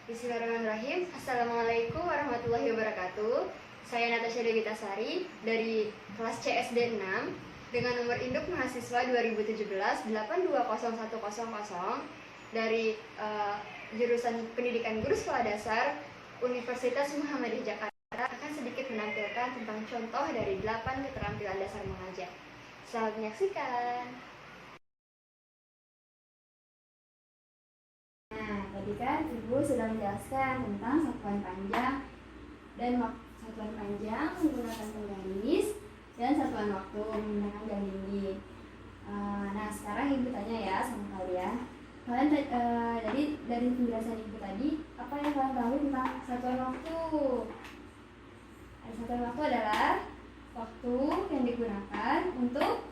Bismillahirrahmanirrahim. Assalamualaikum warahmatullahi wabarakatuh. Saya Natasha Dewitasari dari kelas CSD 6 dengan nomor induk mahasiswa 2017-820100 dari jurusan Pendidikan Guru Sekolah Dasar Universitas Muhammadiyah Jakarta akan sedikit menampilkan tentang contoh dari 8 keterampilan dasar mengajar. Selamat menyaksikan. Nah, tadi kan Ibu sudah menjelaskan tentang satuan panjang dan satuan panjang menggunakan penggaris dan satuan waktu menggunakan jam dinding. Nah, sekarang Ibu tanya ya sama kalian. Jadi dari penjelasan Ibu tadi, apa yang kalian tahu tentang satuan waktu? Satuan waktu adalah waktu yang digunakan untuk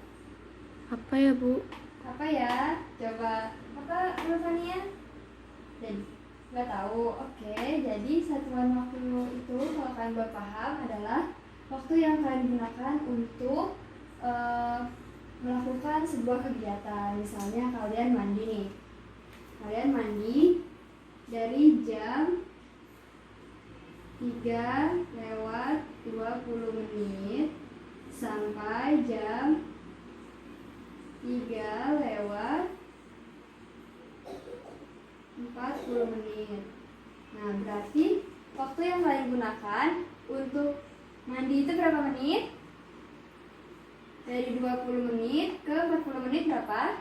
apa ya, Bu? apa ya? Coba apa Fania? Jadi nggak tahu. Oke, jadi satuan waktu itu kalau kalian belum paham adalah waktu yang kalian gunakan untuk melakukan sebuah kegiatan. Misalnya kalian mandi nih, kalian mandi dari jam 3:20 sampai jam 3:40. Nah, berarti waktu yang kalian gunakan untuk mandi itu berapa menit? Dari 20 menit ke 40 menit berapa?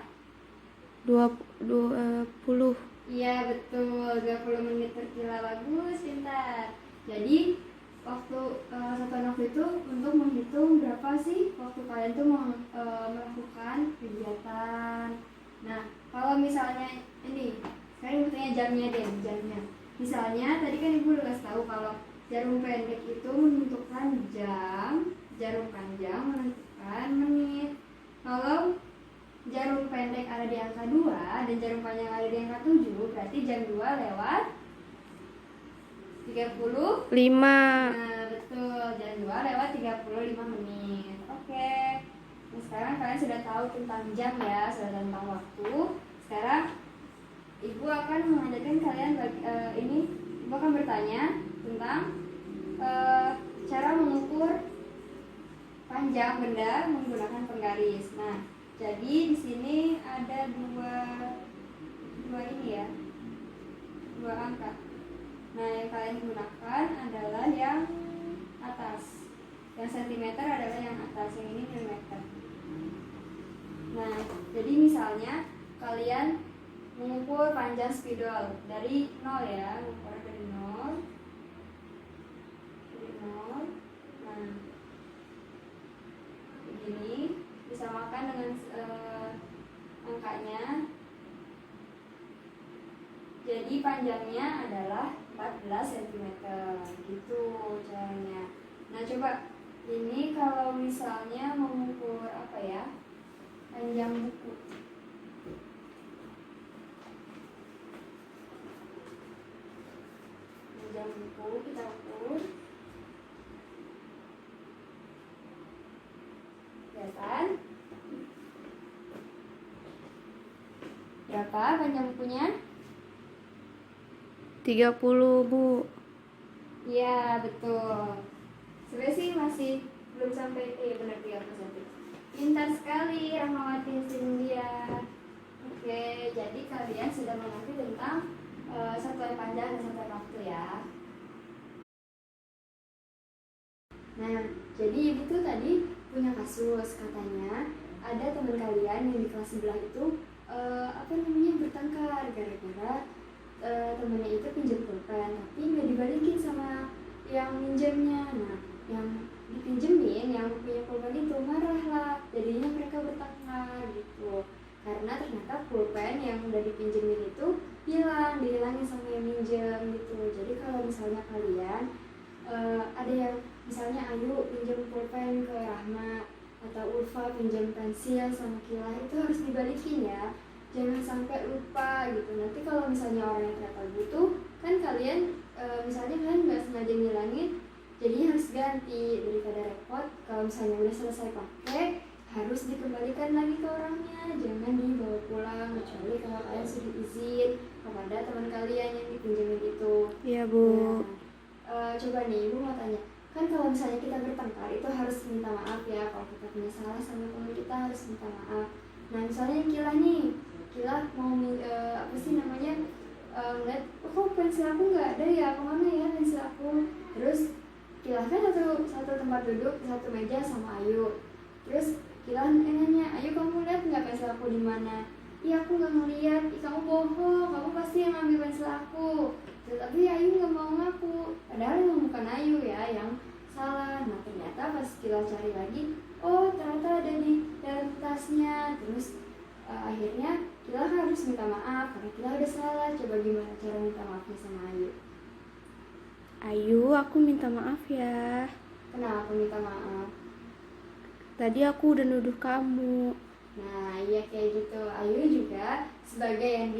20. Iya, betul. 20 menit per kilo. Bagus, pintar. Jadi, waktu satuan waktu itu untuk menghitung berapa sih waktu kalian tuh melakukan kegiatan. Nah, kalau misalnya ini sekarang bertanya jamnya deh, jamnya. Misalnya tadi kan Ibu udah kasih tahu kalau jarum pendek itu menentukan jam, jarum panjang menentukan menit. Kalau jarum pendek ada di angka 2 dan jarum panjang ada di angka 7, berarti jam 2:35. Nah, betul, jam 2:35 menit. Oke. Nah, sekarang kalian sudah tahu tentang jam ya, sudah tentang waktu. Sekarang Ibu akan mengajarkan kalian Ibu akan bertanya tentang cara mengukur panjang benda menggunakan penggaris. Nah, jadi di sini ada dua ini ya, dua angka. Nah, yang kalian gunakan adalah yang atas. Yang sentimeter adalah yang atas, yang ini milimeter. Nah, jadi misalnya kalian mengukur panjang spidol dari 0 ya, mengukur dari 0. Nah, begini disamakan dengan angkanya. Jadi panjangnya adalah 14 cm. Gitu caranya. Nah, coba ini kalau misalnya mengukur apa ya? Panjang buku. Panjang buku kita ukur. Kelihatan? Berapa panjang bukunya? 30, Bu. Iya, betul. Sebenarnya sih masih belum sampai benar 30 cm. Pintar sekali Rahmawati Cynthia. Oke, jadi kalian sudah mengerti tentang satuan panjang dan satuan waktu ya. Nah, jadi Ibu tuh tadi punya kasus, katanya ada teman kalian yang di kelas sebelah itu bertengkar gara-gara temennya itu pinjam pulpen tapi nggak dibalikin sama yang minjemnya. Nah, yang dipinjemin yang punya pulpen itu marah lah, jadinya mereka bertengkar gitu karena ternyata pulpen yang udah dipinjemin itu dihilangin sama yang minjem gitu. Jadi kalau misalnya kalian ada yang misalnya Ayu pinjam pulpen ke Rahma atau Ulfa pinjam pensil sama Kila, itu harus dibalikin ya, jangan sampai lupa gitu. Nanti kalau misalnya orang yang ternyata butuh kan kalian misalnya kalian nggak sengaja ngilangin, jadinya harus ganti. Daripada repot, kalau misalnya udah selesai pakai harus dikembalikan lagi ke orangnya, jangan dibawa pulang kecuali kalau kalian sudah izin kepada teman kalian yang dipinjemin itu. misalnya kita bertengkar itu harus minta maaf ya. Kalau kita punya salah sama teman kita harus minta maaf. Nah misalnya Kila nih, Kila mau apa sih namanya, ngeliat kok pensil aku nggak ada ya, kemana ya pensil aku. Terus Kila kan satu tempat duduk, satu meja sama Ayu. Terus Kila nanya, Ayu kamu lihat nggak pensil aku di mana? Iya aku nggak ngeliat. Ih kamu bohong, kamu pasti yang ngambil pensil aku. Tapi Ayu nggak mau ngaku, padahal emang bukan Ayu ya yang salah. Nah ternyata pas Kila cari lagi, oh ternyata ada di dalam tasnya. Terus akhirnya Kila harus minta maaf karena Kila udah salah. Coba gimana cara minta maafnya sama Ayu? Ayu, aku minta maaf ya. Kenapa minta maaf? Tadi aku udah nuduh kamu. Nah iya kayak gitu. Ayu juga sebagai yang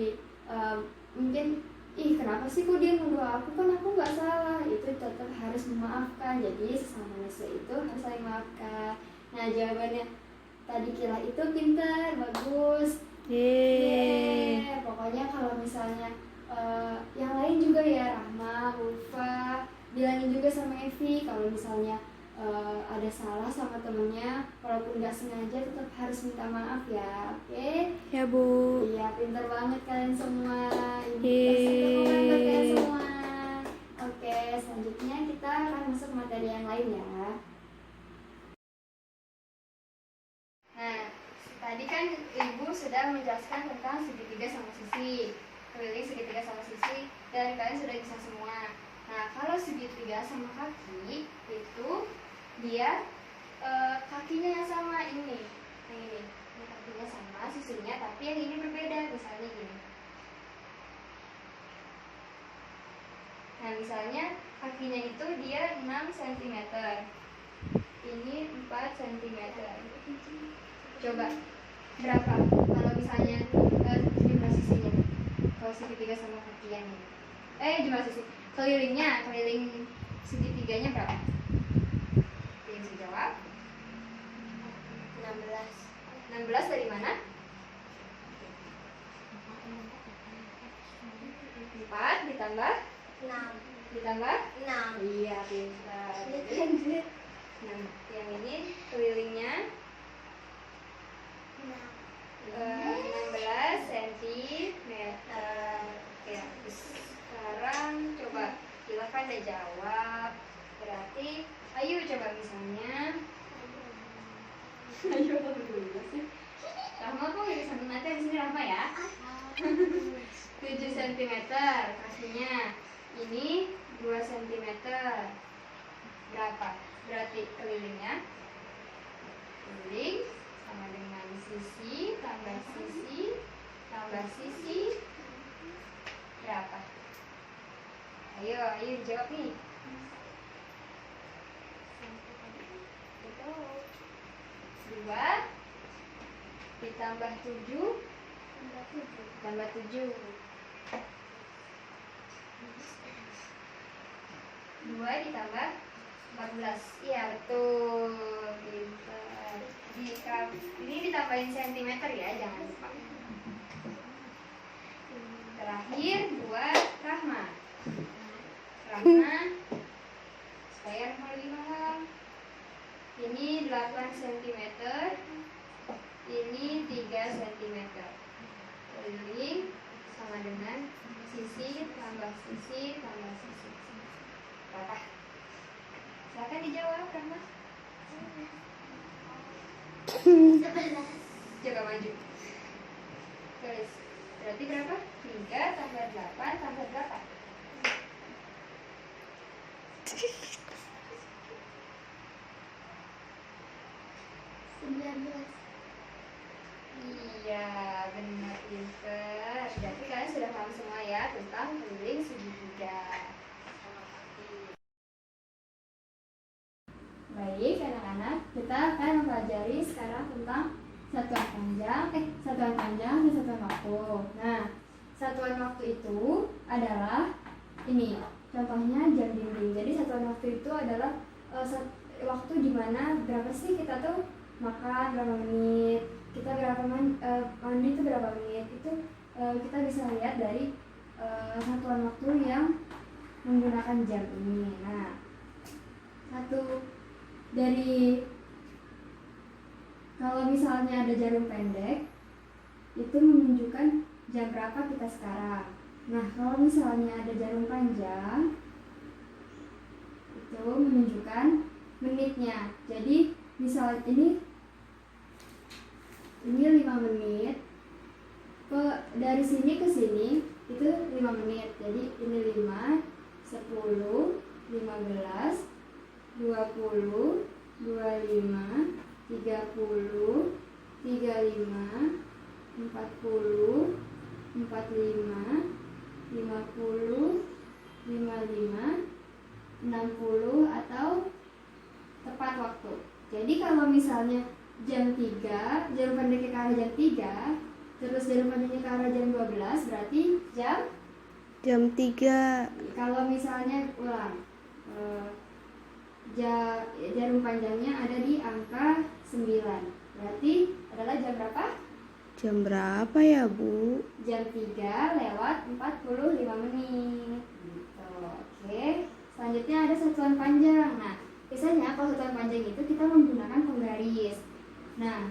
mungkin kenapa sih kok dia nuduh aku, kan aku nggak salah. Itu tetap harus memaafkan. Jadi sesama manusia itu harus saling maafkan. Nah jawabannya tadi Kila itu pintar, bagus. Yeay. Pokoknya kalau misalnya yang lain juga ya, Rahma, Ulfa, bilangin juga sama Evi kalau misalnya ada salah sama temennya, walaupun nggak sengaja tetap harus minta maaf ya. Oke? Ya Bu. Iya, pintar banget kalian semua. Yeay. Buat kalian semua. Oke, selanjutnya kita akan masuk materi yang lain ya. Nah, tadi kan Ibu sudah menjelaskan tentang segitiga sama sisi, keliling segitiga sama sisi, dan kalian sudah bisa semua. Nah, kalau segitiga sama kaki itu dia kakinya yang sama ini. Yang ini kakinya sama, sisinya, tapi yang ini berbeda. Misalnya gini. Nah, misalnya kakinya itu dia 6 cm. Ini 4 cm. Coba berapa kalau misalnya jumlah sisinya? Kalau segitiga sama kakinya nih. Jumlah sisi. Keliling segitiganya berapa? Yang bisa jawab? 16 dari mana? 4 ditambah 6 ditambah 6. Iya, pintar. Nah, yang ini kelilingnya 16 cm. Oke, sekarang coba silakan deh jawab. Berarti ayo coba misalnya. Ayo dulu sih. Rahma kok jadi santai di sini Rahma ya? 7 cm kakinya. Ini 2 cm. Berapa? Berarti kelilingnya keliling sama dengan sisi tambah sisi tambah sisi berapa? Ayo jawab nih. 2 ditambah 7 tambah 7 2 ditambah 14. Iya betul, pintar. Ini ditambahin sentimeter ya, jangan lupa. Terakhir buat Rahma supaya Rahma lebih paham. Ini 8 cm, ini 3 cm. Keliling sama dengan sisi tambah sisi tambah sisi. Berapa? Silakan dijawab, Rahma. 11. Coba maju. Tulis. Berarti berapa? 3 tambah 8 tambah berapa? 19. Iya, benar pintar. Berarti kalian sudah paham semua ya tentang keliling segitiga. Baik anak-anak, kita akan mempelajari sekarang tentang satuan panjang dan satuan waktu. Nah, satuan waktu itu adalah ini, contohnya jam dinding. Jadi satuan waktu itu adalah waktu dimana berapa sih kita tuh makan berapa menit, kita berapa mandi itu berapa menit. Itu kita bisa lihat dari satuan waktu yang menggunakan jam ini. Nah, satu dari, kalau misalnya ada jarum pendek itu menunjukkan jam berapa kita sekarang. Nah, kalau misalnya ada jarum panjang itu menunjukkan menitnya. Jadi misal ini 5 menit, dari sini ke sini itu 5 menit. Jadi ini 5, 10, 15, 20, 25, 30, 35, 40, 45, 50, 55, 60 atau tepat waktu. Jadi kalau misalnya jam 3, jarum pendeknya ke arah jam 3, terus jarum pendeknya ke arah jam 12, berarti Jam 3. kalau misalnya ulang, jarum panjangnya ada di angka 9, berarti adalah jam berapa? Jam berapa ya, Bu? Jam 3 lewat 45 menit gitu. Oke, selanjutnya ada satuan panjang. Nah, biasanya kalau satuan panjang itu kita menggunakan penggaris. Nah,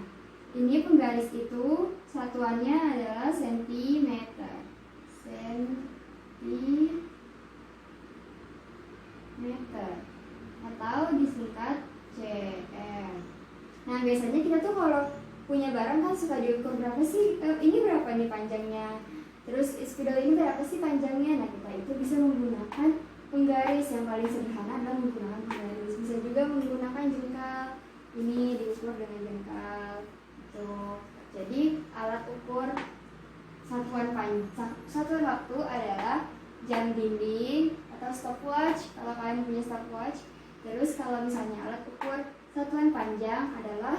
ini penggaris itu satuannya adalah sentimeter. Sentimeter atau disingkat cm. Nah, biasanya kita tuh kalau punya barang kan suka diukur berapa sih, ini berapa nih panjangnya, terus spidol ini berapa sih panjangnya. Nah, kita itu bisa menggunakan penggaris. Yang paling sederhana adalah menggunakan penggaris. Bisa juga menggunakan jengkal, ini diukur dengan jengkal gitu. Jadi alat ukur satuan waktu adalah jam dinding atau stopwatch kalau kalian punya stopwatch. Terus kalau misalnya alat ukur satuan panjang adalah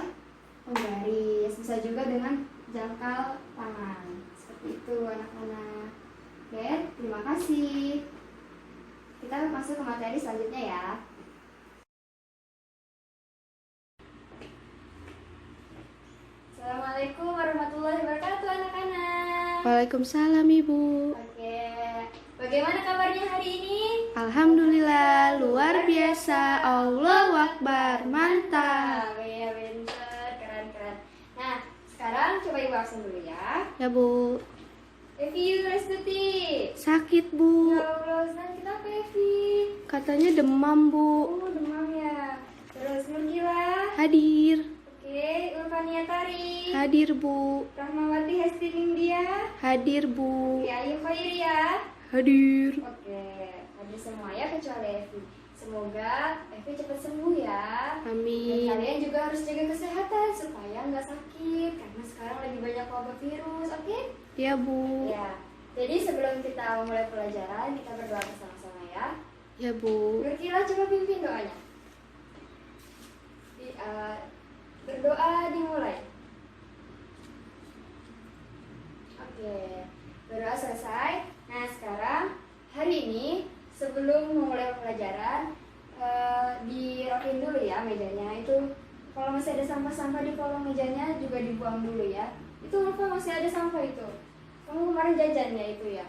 penggaris, bisa juga dengan jangkal tangan. Seperti itu anak-anak. Oke, terima kasih. Kita masuk ke materi selanjutnya ya. Assalamualaikum warahmatullahi wabarakatuh anak-anak. Waalaikumsalam, Ibu. Oke, bagaimana kabarnya hari ini? Alhamdulillah, luar biasa. Allahu Akbar, mantap. Ya, pintar, keren. Nah, sekarang coba ibu absen dulu ya. Ya, Bu. Evi, Restuti. Sakit, Bu. Ya Allah, senang kenapa Evi? Katanya demam, Bu. Oh, demam ya. Terus Nurgila. Hadir. Oke, Urfania Tari. Hadir, Bu. Rahmawati Hesti Ningdia. Hadir, Bu. Ya, Ayu Khairia. Hadir. Oke, hadir semua ya kecuali Evi. Semoga Evi cepat sembuh ya. Dan Amin. kalian juga harus jaga kesehatan supaya nggak sakit karena sekarang lagi banyak wabah virus. Oke? Ya, Bu. Ya. Jadi sebelum kita mulai pelajaran, kita berdoa bersama-sama ya. Ya, Bu. Nurkila coba pimpin doanya. Berdoa dimulai. Oke, berdoa selesai. Nah, sekarang hari ini sebelum memulai pelajaran, dirapiin dulu ya mejanya. Itu kalau masih ada sampah-sampah di kolong mejanya juga dibuang dulu ya. Itu lupa masih ada sampah itu. Kamu kemarin jajan ya itu ya.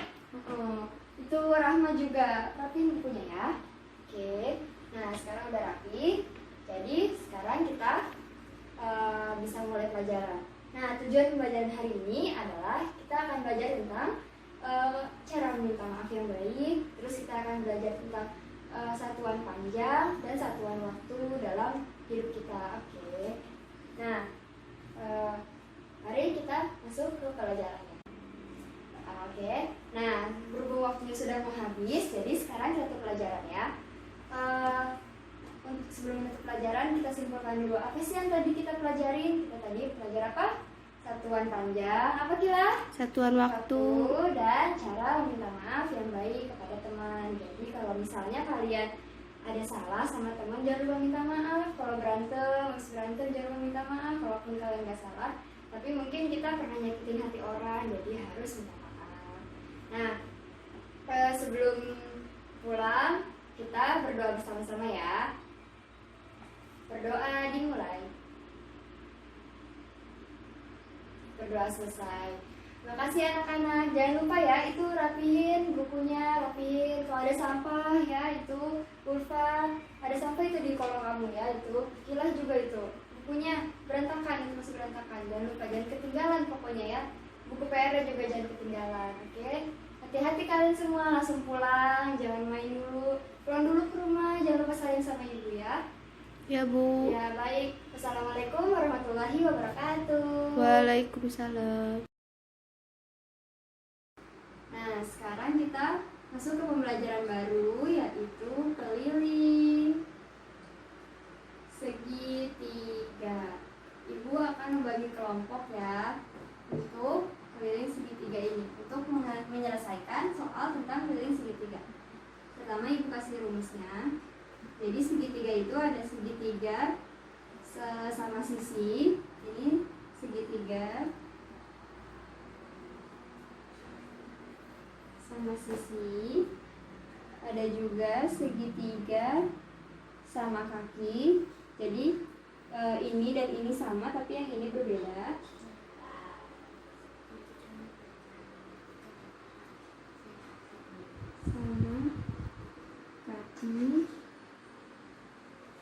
Itu Rahma juga rapiin bukunya ya. Oke. Nah, sekarang udah rapi. Jadi sekarang kita bisa mulai pelajaran. Nah, tujuan pembelajaran hari ini adalah kita akan belajar tentang cara meminta maaf yang baik. Terus kita akan belajar tentang satuan panjang dan satuan waktu dalam hidup kita. Oke. Nah, mari kita masuk ke pelajarannya. Oke. Nah, berhubung waktunya sudah mau habis, jadi sekarang kita pelajaran ya. Sebelum menutup pelajaran, kita simpulkan dulu apa sih yang tadi kita pelajarin. Kita tadi belajar apa? Satuan panjang, apa Kila? Satuan waktu. Dan cara meminta maaf yang baik kepada teman. Jadi kalau misalnya kalian ada salah sama teman, jangan lupa minta maaf. Kalau berantem, jangan lupa minta maaf. Walaupun kalian nggak salah, tapi mungkin kita pernah nyakitin hati orang, jadi harus minta maaf. Nah, sebelum pulang, kita berdoa bersama-sama ya. Berdoa dimulai. Berdoa selesai. Makasih anak-anak, jangan lupa ya itu rapiin bukunya, rapiin. Kalau ada sampah ya itu Ulfa, ada sampah itu di kolong kamu ya itu. Kilah juga itu bukunya berantakan, itu masih berantakan. Jangan lupa, jangan ketinggalan pokoknya ya. Buku PR juga jangan ketinggalan, oke? Hati-hati kalian semua, langsung pulang, jangan main dulu. Pulang dulu ke rumah, jangan lupa sayang sama ibu ya. Ya, Bu. Ya baik, assalamualaikum warahmatullahi wabarakatuh. Waalaikumsalam. Nah, sekarang kita masuk ke pembelajaran baru, yaitu keliling segitiga. Ibu akan membagi kelompok ya untuk keliling segitiga ini, untuk menyelesaikan soal tentang keliling segitiga. Pertama ibu kasih rumusnya. Jadi segitiga itu ada segitiga sama sisi. Ini segitiga sama sisi, ada juga segitiga sama kaki. Jadi ini dan ini sama tapi yang ini berbeda. Sama kaki.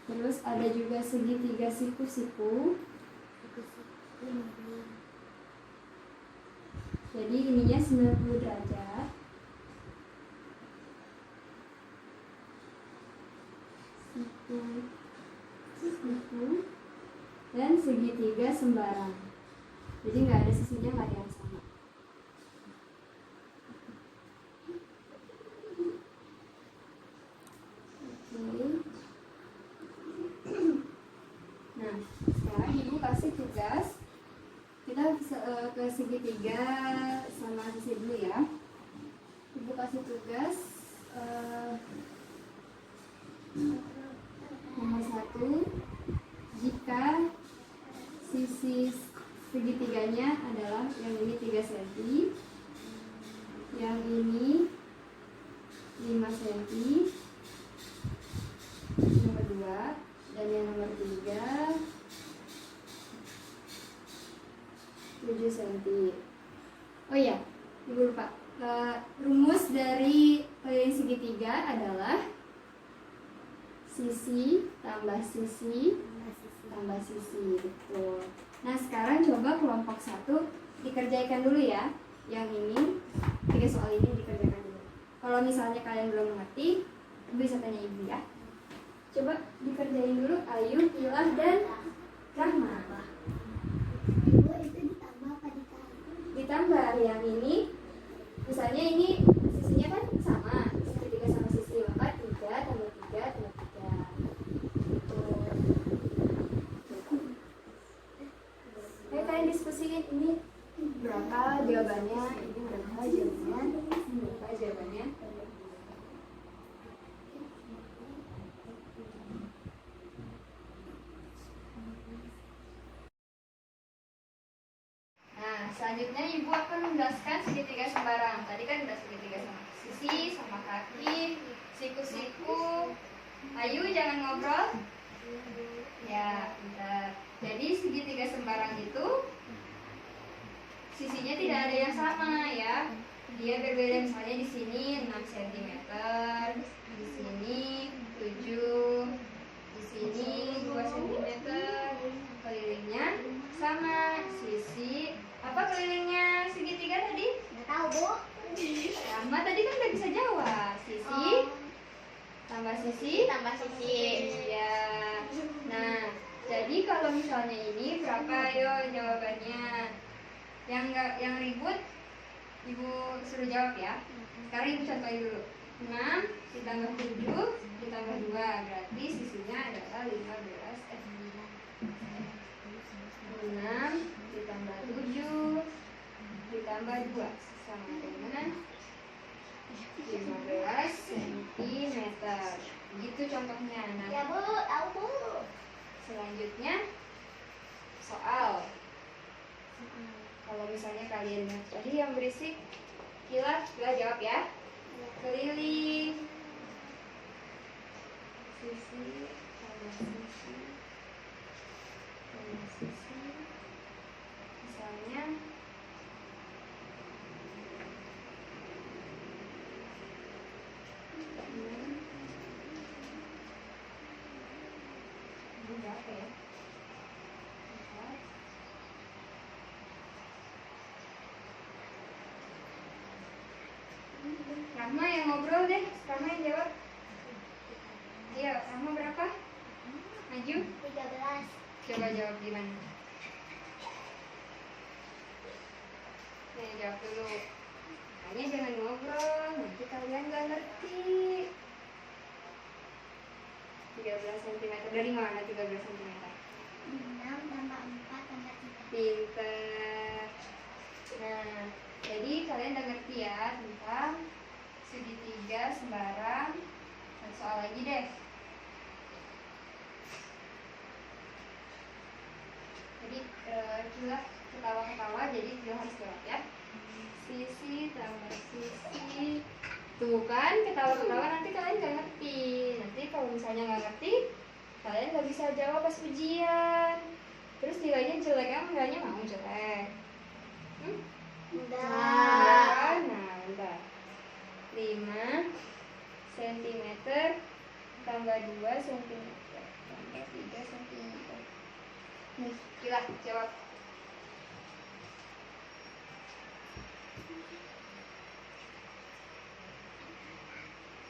Terus ada juga segitiga siku-siku. Jadi ininya 90 derajat. Siku dan segitiga sembarang. Jadi nggak ada sisinya, nggak ada yang sama. Oke. Nah, sekarang ibu kasih tugas. Kita ke segitiga sama sisi dulu ya. Ibu kasih tugas nomor 1. Jika sisi segitiganya adalah yang ini 3 cm, yang ini 5 cm, nomor 2, dan yang nomor 3 7 cm. Oh iya, ibu lupa. Rumus dari keliling segitiga adalah sisi tambah sisi tambah sisi, betul. Nah sekarang coba kelompok 1 dikerjakan dulu ya. Yang ini 3 soal ini dikerjakan dulu. Kalau misalnya kalian belum mengerti, bisa tanya ibu ya. Coba dikerjain dulu Ayu, Ilah, dan Rahma. Ibu itu ditambah apa dikali? Ditambah yang ini, misalnya ini sisinya kan sama, segitiga sama sisi, maka 3 tambah 3 tambah 3. Ayo kalian diskusiin ini berapa jawabannya, ini berapa jawabannya, ini berapa jawabannya. Nah, selanjutnya ibu akan menjelaskan segitiga sembarang. Tadi kan udah segitiga sama sisi, sama kaki, siku-siku. Ayu jangan ngobrol. Ya, bentar. Jadi segitiga sembarang itu sisinya tidak ada yang sama ya. Dia berbeda, misalnya di sini 6 cm, di sini 7, di sini 2 cm. Kelilingnya sama. Sisi apa kelilingnya segitiga tadi? Nggak tahu, Bu. Sama tadi kan udah bisa jawab. Sisi tambah sisi Tambah sisi. ya. Nah, jadi kalau misalnya ini berapa, ayo jawabannya. Yang ribut ibu suruh jawab ya. Sekarang ibu contohin dulu. 6 ditambah 7 ditambah 2 berarti sisinya adalah 15. 6 ditambah 7 ditambah 2 sama dengan 15 cm. Gitu contohnya. Nah, Ya, Bu. Tahu, Bu. selanjutnya soal. Kalau misalnya kalian tadi yang berisik, Kila jawab ya. Keliling sisi tambah sisi tambah sisi. Misalnya Oke ya. Rahma yang ngobrol deh, Rahma yang jawab. Iya, Rahma berapa? Maju. 13. Coba jawab gimana? Nih, jawab dulu. Makanya jangan ngobrol, nanti kalian gak ngerti. 13 cm, dari mana 13 cm? 6 tambah 4 tambah 3. Pinter. Nah, jadi kalian udah ngerti ya tentang segitiga sembarang. Soal lagi deh. Jadi Kila ketawa-ketawa, jadi Kila harus jawab ya. Sisi tambah sisi. Tuh kan, ketawa-ketawa nanti kalian gak ngerti. Nanti kalau misalnya gak ngerti, kalian gak bisa jawab pas ujian. Terus nilainya jelek, enggaknya mau jelek? Enggak. Nah, bentar. 5 cm tambah 2 cm tambah 3 cm. Nih, Kila jawab.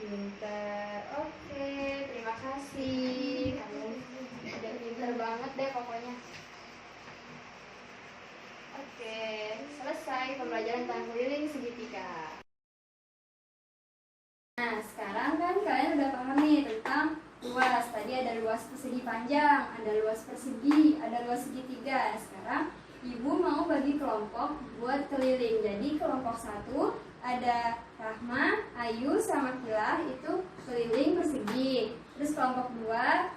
Pinter. Oke, terima kasih. Kamu udah pinter banget deh pokoknya. Oke, selesai pembelajaran tentang keliling segitiga. Nah, sekarang kan kalian udah paham nih tentang luas. Tadi ada luas persegi panjang, ada luas persegi, ada luas segitiga. Sekarang Ibu mau bagi kelompok buat keliling. Jadi kelompok 1 ada Rahma, Ayu, sama Kila, itu keliling persegi. Terus kelompok 2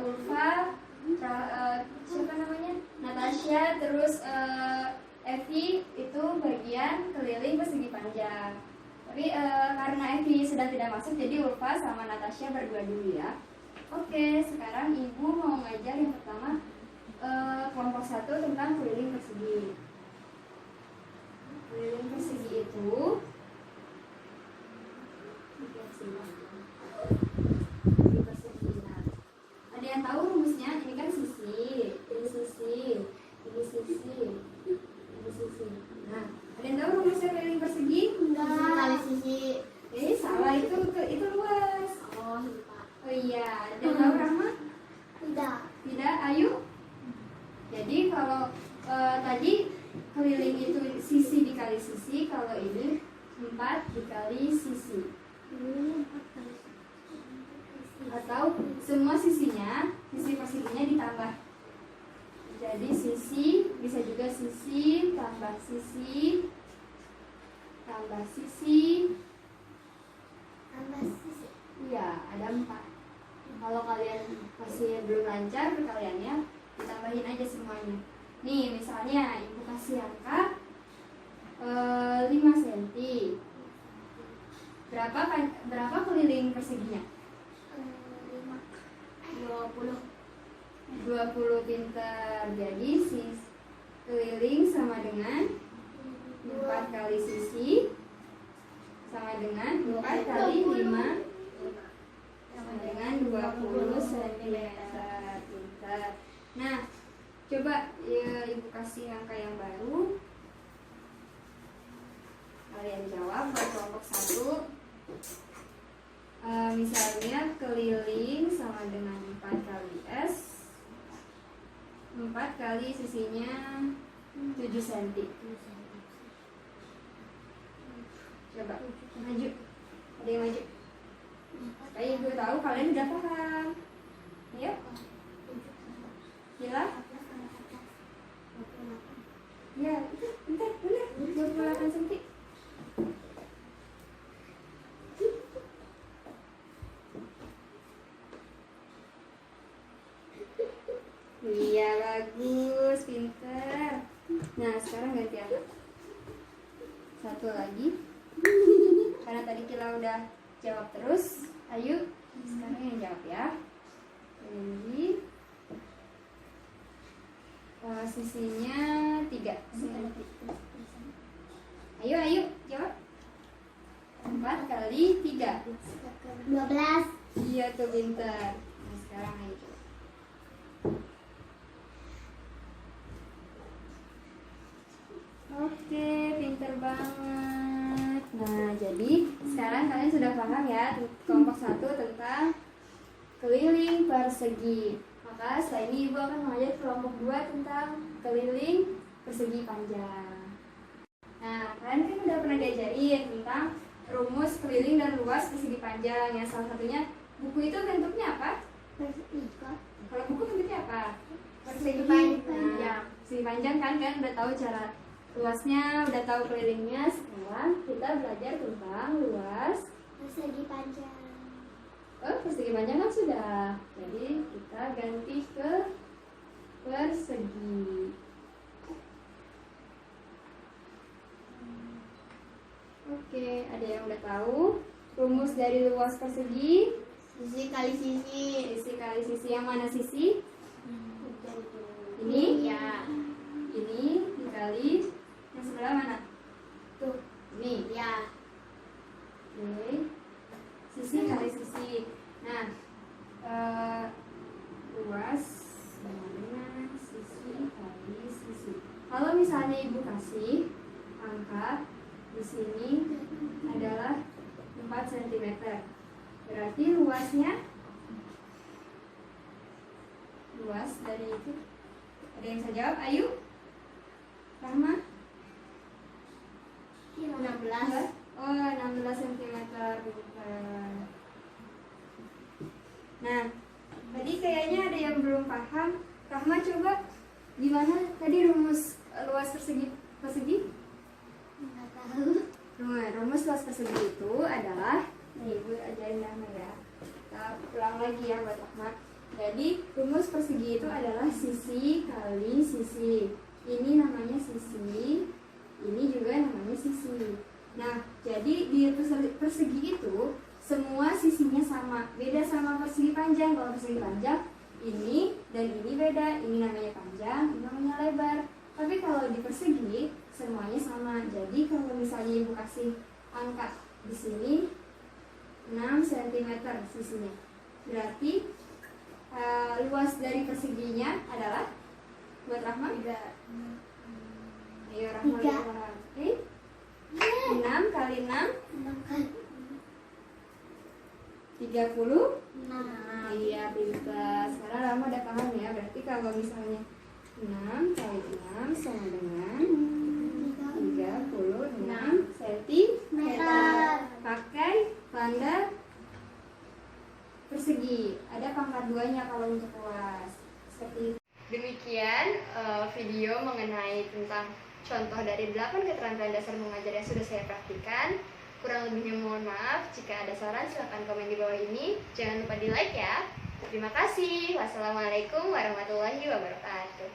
Ulfa, siapa namanya? Natasha, terus Evi itu bagian keliling persegi panjang. Tapi karena Evi sedang tidak masuk, jadi Ulfa sama Natasha berdua dulu ya. Oke, sekarang Ibu mau ngajar yang pertama kelompok 1 tentang keliling persegi. Keliling persegi itu persegi. Nah, ada yang tahu rumusnya? Ini kan sisi, ini sisi, ini sisi, ini sisi. Nah, ada yang tahu rumusnya keliling persegi? Kali sisi. Salah, itu luas. Oh, lupa. Oh iya, ada yang tahu Rahma? Tidak. Tidak, Ayu? Jadi kalau tadi keliling itu sisi dikali sisi, kalau ini 4 dikali sisi. Atau semua sisinya, sisi perseginya ditambah. Jadi sisi, bisa juga sisi, tambah sisi, tambah sisi. Tambah sisi. Iya, ada 4. Kalau kalian masih belum lancar perkaliannya, ditambahin aja semuanya. Nih, misalnya Ibu kasih angka 5 cm. Berapa keliling perseginya? 20. 20, pinter. Jadi keliling sama dengan 4 kali sisi sama dengan 4 kali 5 sama dengan 20 cm. Pinter. Nah, coba ya, Ibu kasih angka yang baru. Kalian jawab buat kelompok 1. Misalnya keliling sama dengan 4 kali S, 4 kali sisinya 7 cm. Coba maju, ada yang maju. Supaya Ibu tahu kalian udah paham. Ayo, Gila. Ya, itu bentar, benar. 28 cm. Iya, bagus, pinter. Nah, sekarang ganti angka. 1 lagi. Karena tadi Kila udah jawab terus. Ayo, sekarang yang jawab ya. Ini sisinya 3. Ayo, jawab. 4 kali 3. 12. Iya tuh, pinter. Nah, sekarang ayo coba. Oke, pinter banget. Nah, jadi sekarang kalian sudah paham ya kelompok 1 tentang keliling persegi. Maka setelah ini Ibu akan mengajar kelompok 2 tentang keliling persegi panjang. Nah, kalian kan udah pernah diajarin tentang rumus keliling dan luas persegi panjang. Yang salah satunya buku itu bentuknya apa? Persegi. Kalau buku bentuknya apa? Persegi panjang. Nah, persegi panjang kan udah tahu cara luasnya, udah tahu kelilingnya. Sekarang kita belajar tentang luas Persegi panjang. persegi panjang kan sudah. Jadi kita ganti ke persegi. Oke, ada yang udah tahu rumus dari luas persegi? Sisi kali sisi. Sisi kali sisi. Yang mana sisi? Ini? Ya. Ini dikali yang sebelah mana? Tuh. Ini. Ya. Oke. Sisi kali sisi. Nah, luas sama dengan sisi kali sisi. Kalau misalnya Ibu kasih angka di sini adalah 4 cm, berarti luasnya, luas dari itu, ada yang bisa jawab? Ayu? Rahma? 16. Oh, 16 cm. Nah, tadi kayaknya ada yang belum paham. Rahma, coba gimana tadi rumus luas persegi? Enggak tahu. Nah, rumus luas persegi itu adalah, nih Ibu ajarin Rahma ya. Kita ulang lagi ya buat Rahma. Jadi rumus persegi itu adalah sisi kali sisi. Ini namanya sisi, ini juga namanya sisi. Nah, jadi di persegi itu semua sisinya sama. Beda sama persegi panjang. Kalau persegi panjang ini dan ini beda. Ini namanya panjang, ini namanya lebar. Tapi kalau di persegi semuanya sama. Jadi kalau misalnya Ibu kasih angka di sini 6 cm sisinya, berarti luas dari perseginya adalah buat Rahma? 3. Ayo Rahma. 3. Oke. 6 kali 6 6 kali 30. 6. Iya, pintar. Sekarang Rahma udah paham ya. Berarti kalau misalnya 6 kali 6 sama dengan 36 cm. Pakai tanda persegi. Ada pangkat 2-nya kalau untuk luas. Seperti itu. Demikian video mengenai tentang contoh dari 8 keterampilan dasar mengajar yang sudah saya praktikan. Kurang lebihnya mohon maaf. Jika ada saran silahkan komen di bawah ini. Jangan lupa di like ya. Terima kasih. Wassalamualaikum warahmatullahi wabarakatuh.